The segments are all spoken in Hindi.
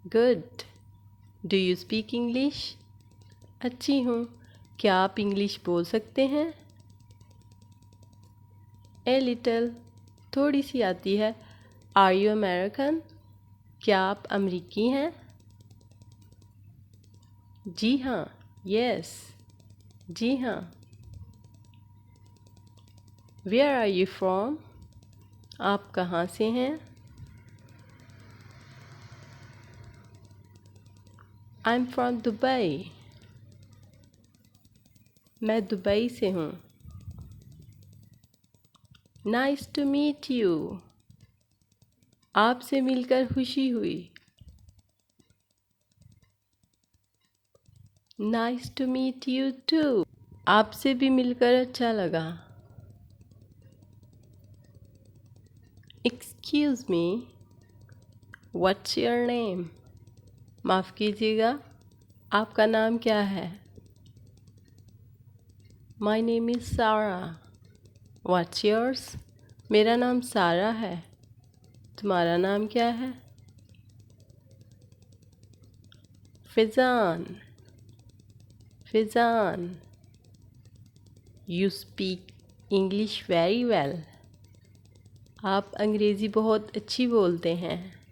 Good. Do you speak English? अच्छी हूँ। क्या आप इंग्लिश बोल सकते हैं? ए लिटल, थोड़ी सी आती है। Are you American? क्या आप अमरीकी हैं? जी हाँ। यस। जी हाँ। Where are you from? आप कहाँ से हैं? I am from Dubai. मैं दुबई से हूँ। Nice to meet you. आपसे मिलकर खुशी हुई। Nice to meet you too. आपसे भी मिलकर अच्छा लगा। Excuse me, what's your name? माफ़ कीजिएगा, आपका नाम क्या है? My name is Sara. What's yours? मेरा नाम सारा है। तुम्हारा नाम क्या है? Fizan. Fizan. You speak English very well. आप अंग्रेज़ी बहुत अच्छी बोलते हैं।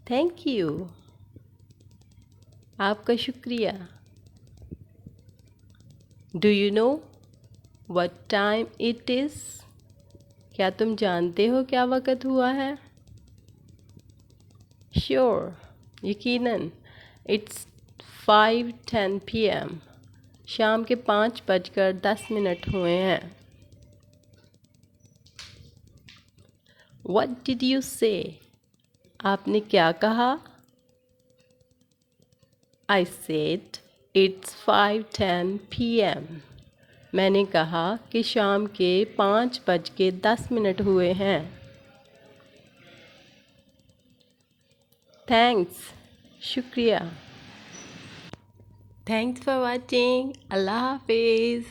Thank you. आपका शुक्रिया। Do you know what time it is? क्या तुम जानते हो क्या वक़्त हुआ है? श्योर, यकीनन। It's 5:10 PM। शाम के 5:10 हुए हैं। What did you say? आपने क्या कहा? I said it's 5:10 PM। मैंने कहा कि शाम के 5:10 हुए हैं। थैंक्स, शुक्रिया। Thanks for watching. अल्लाह हाफिज़।